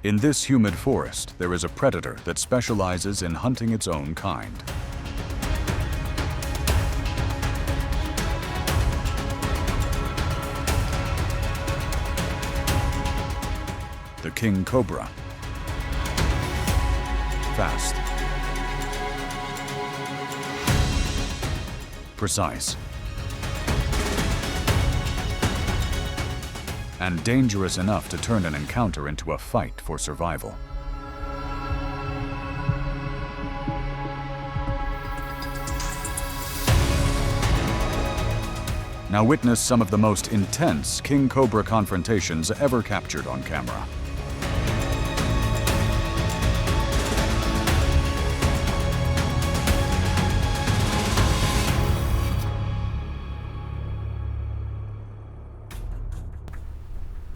In this humid forest, there is a predator that specializes in hunting its own kind. The king cobra. Fast. Precise. And dangerous enough to turn an encounter into a fight for survival. Now witness some of the most intense king cobra confrontations ever captured on camera.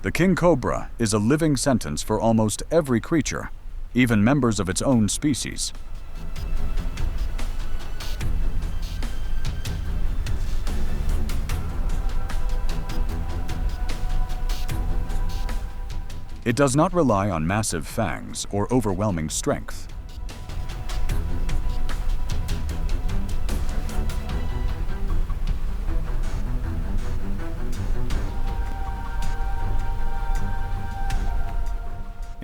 The king cobra is a living sentence for almost every creature, even members of its own species. It does not rely on massive fangs or overwhelming strength.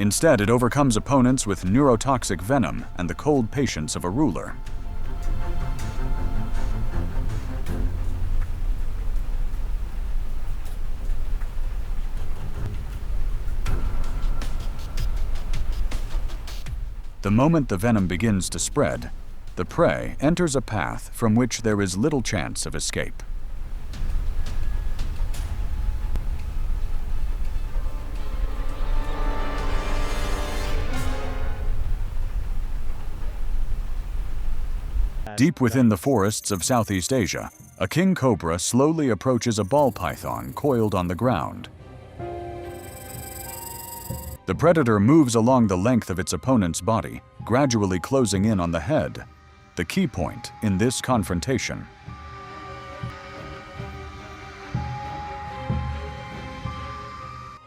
Instead, it overcomes opponents with neurotoxic venom and the cold patience of a ruler. The moment the venom begins to spread, the prey enters a path from which there is little chance of escape. Deep within the forests of Southeast Asia, a king cobra slowly approaches a ball python coiled on the ground. The predator moves along the length of its opponent's body, gradually closing in on the head, the key point in this confrontation.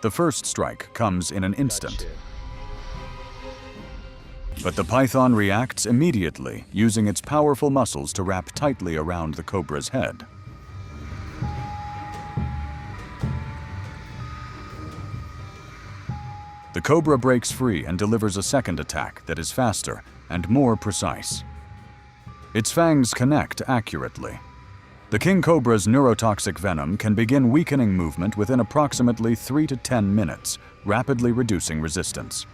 The first strike comes in an instant. But the python reacts immediately, using its powerful muscles to wrap tightly around the cobra's head. The cobra breaks free and delivers a second attack that is faster and more precise. Its fangs connect accurately. The king cobra's neurotoxic venom can begin weakening movement within approximately 3 to 10 minutes, rapidly reducing resistance.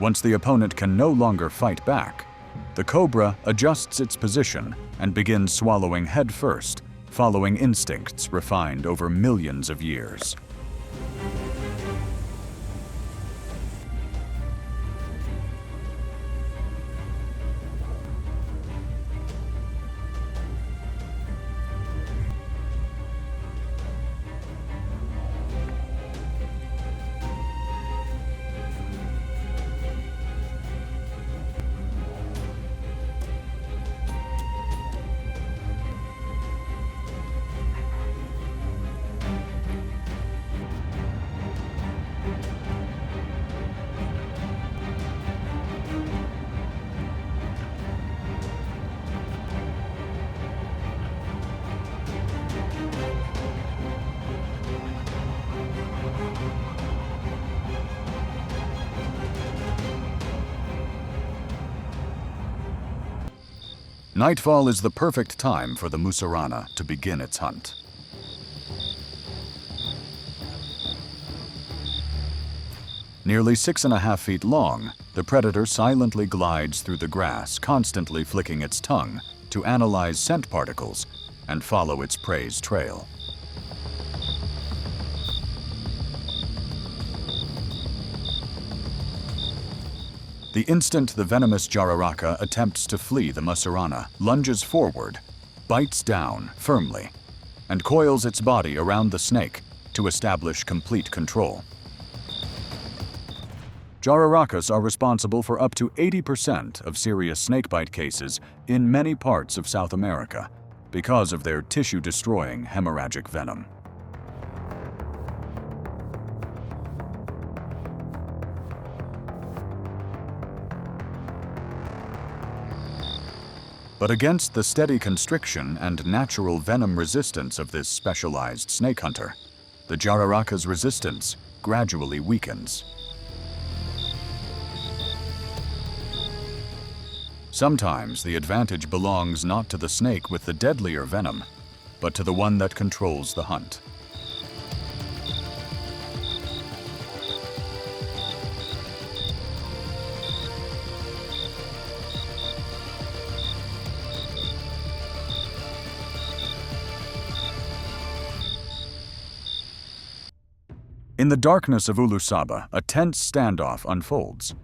Once the opponent can no longer fight back, the cobra adjusts its position and begins swallowing head first, following instincts refined over millions of years. Nightfall is the perfect time for the mussurana to begin its hunt. Nearly 6.5 feet long, the predator silently glides through the grass, constantly flicking its tongue to analyze scent particles and follow its prey's trail. The instant the venomous jararaca attempts to flee the mussurana, lunges forward, bites down firmly, and coils its body around the snake to establish complete control. Jararakas are responsible for up to 80% of serious snakebite cases in many parts of South America because of their tissue-destroying hemorrhagic venom. But against the steady constriction and natural venom resistance of this specialized snake hunter, the Jararaka's resistance gradually weakens. Sometimes the advantage belongs not to the snake with the deadlier venom, but to the one that controls the hunt. In the darkness of Ulusaba, a tense standoff unfolds.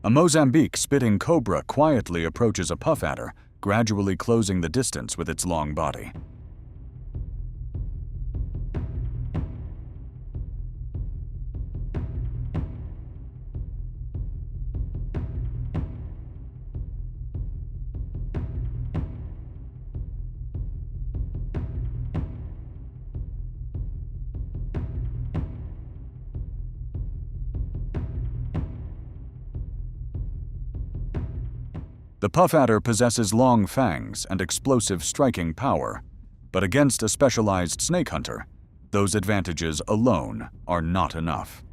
A Mozambique Spitting Cobra quietly approaches a puff adder, gradually closing the distance with its long body. The puff adder possesses long fangs and explosive striking power, but against a specialized snake hunter, those advantages alone are not enough.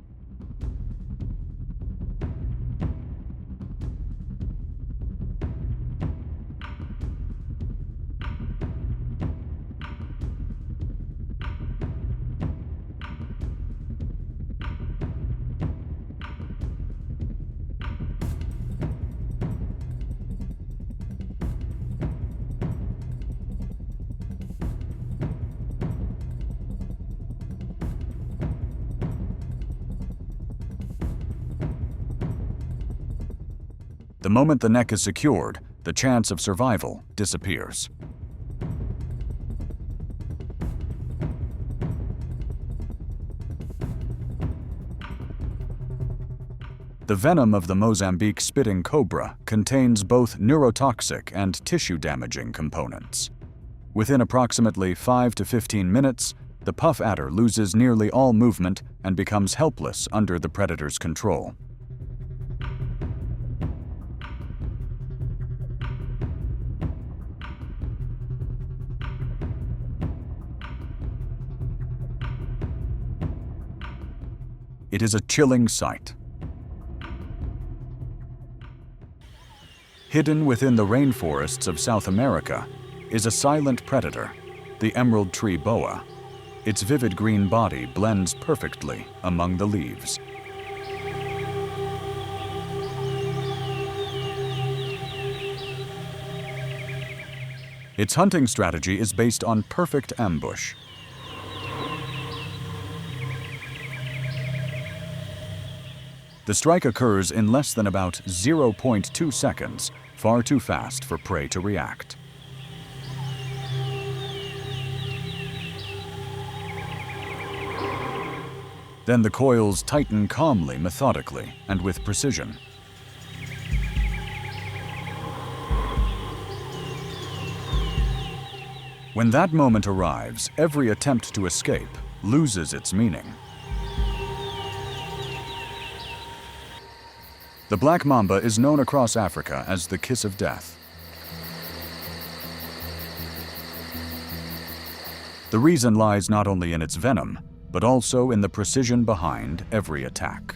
The moment the neck is secured, the chance of survival disappears. The venom of the Mozambique Spitting Cobra contains both neurotoxic and tissue-damaging components. Within approximately 5 to 15 minutes, the puff adder loses nearly all movement and becomes helpless under the predator's control. It is a chilling sight. Hidden within the rainforests of South America is a silent predator, the emerald tree boa. Its vivid green body blends perfectly among the leaves. Its hunting strategy is based on perfect ambush. The strike occurs in less than about 0.2 seconds, far too fast for prey to react. Then the coils tighten calmly, methodically, and with precision. When that moment arrives, every attempt to escape loses its meaning. The black mamba is known across Africa as the kiss of death. The reason lies not only in its venom, but also in the precision behind every attack.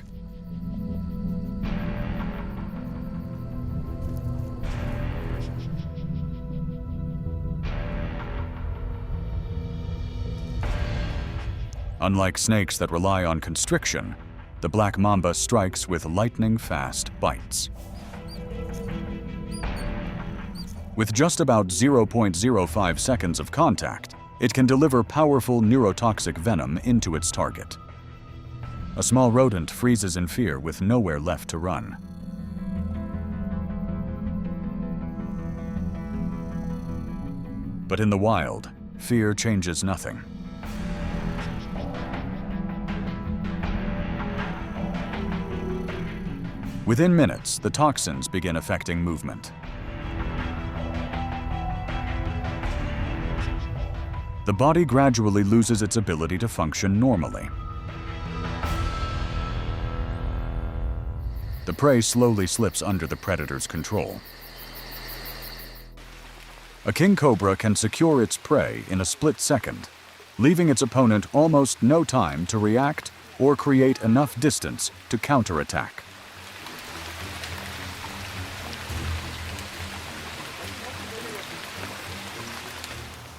Unlike snakes that rely on constriction, the black mamba strikes with lightning-fast bites. With just about 0.05 seconds of contact, it can deliver powerful neurotoxic venom into its target. A small rodent freezes in fear with nowhere left to run. But in the wild, fear changes nothing. Within minutes, the toxins begin affecting movement. The body gradually loses its ability to function normally. The prey slowly slips under the predator's control. A king cobra can secure its prey in a split second, leaving its opponent almost no time to react or create enough distance to counterattack.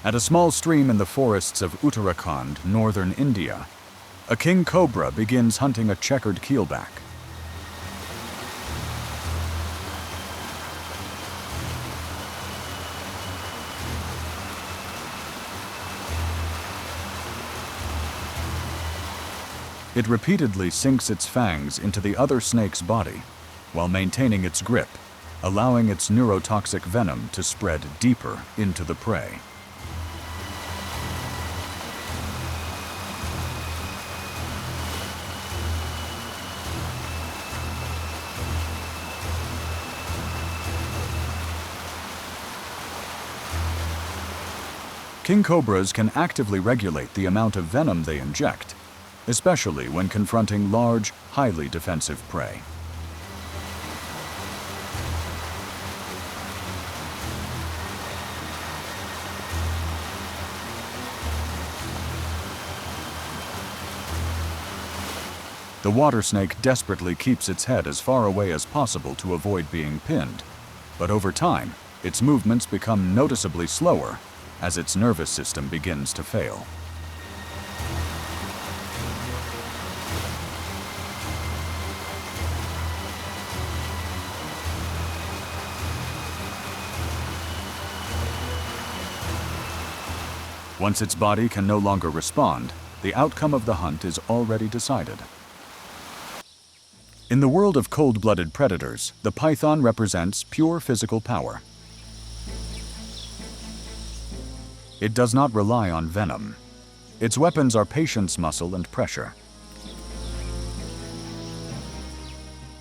At a small stream in the forests of Uttarakhand, northern India, a king cobra begins hunting a checkered keelback. It repeatedly sinks its fangs into the other snake's body while maintaining its grip, allowing its neurotoxic venom to spread deeper into the prey. King cobras can actively regulate the amount of venom they inject, especially when confronting large, highly defensive prey. The water snake desperately keeps its head as far away as possible to avoid being pinned, but over time, its movements become noticeably slower as its nervous system begins to fail. Once its body can no longer respond, the outcome of the hunt is already decided. In the world of cold-blooded predators, the python represents pure physical power. It does not rely on venom. Its weapons are patience, muscle, and pressure.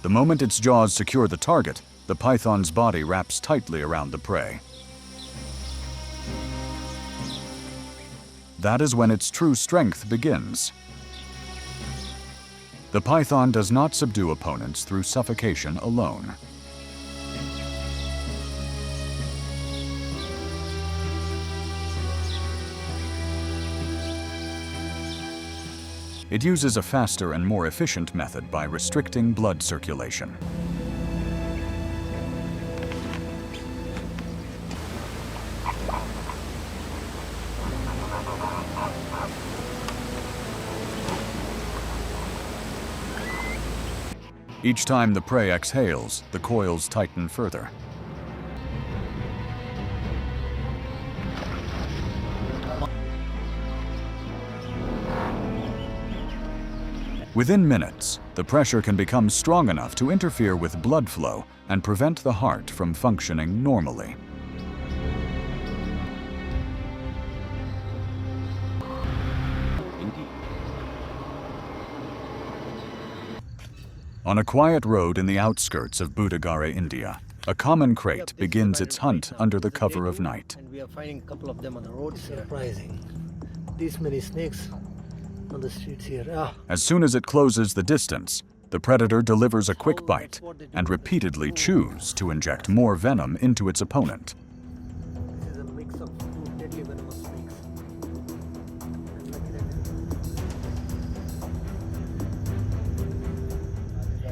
The moment its jaws secure the target, the python's body wraps tightly around the prey. That is when its true strength begins. The python does not subdue opponents through suffocation alone. It uses a faster and more efficient method by restricting blood circulation. Each time the prey exhales, the coils tighten further. Within minutes, the pressure can become strong enough to interfere with blood flow and prevent the heart from functioning normally. On a quiet road in the outskirts of Budagare, India, a common crate begins its hunt under the cover of night. And we are finding a couple of them on the roads here. Surprising. These many snakes on the streets here. As soon as it closes the distance, the predator delivers a quick bite and repeatedly chews to inject more venom into its opponent. This is a mix of two deadly venomous snakes.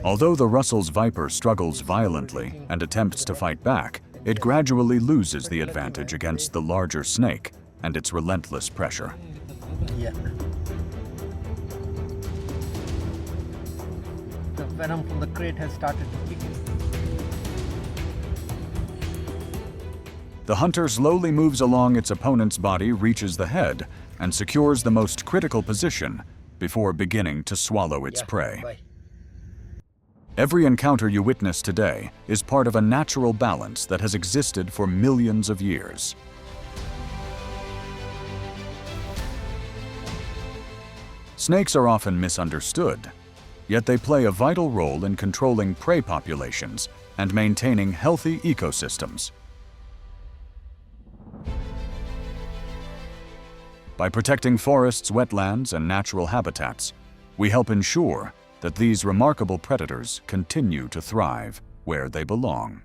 Although the Russell's viper struggles violently and attempts to fight back, it gradually loses the advantage against the larger snake and its relentless pressure. Yeah. The venom from the crate has started to kick in. The hunter slowly moves along its opponent's body, reaches the head, and secures the most critical position before beginning to swallow its prey. Bye. Every encounter you witness today is part of a natural balance that has existed for millions of years. Snakes are often misunderstood. Yet they play a vital role in controlling prey populations and maintaining healthy ecosystems. By protecting forests, wetlands, and natural habitats, we help ensure that these remarkable predators continue to thrive where they belong.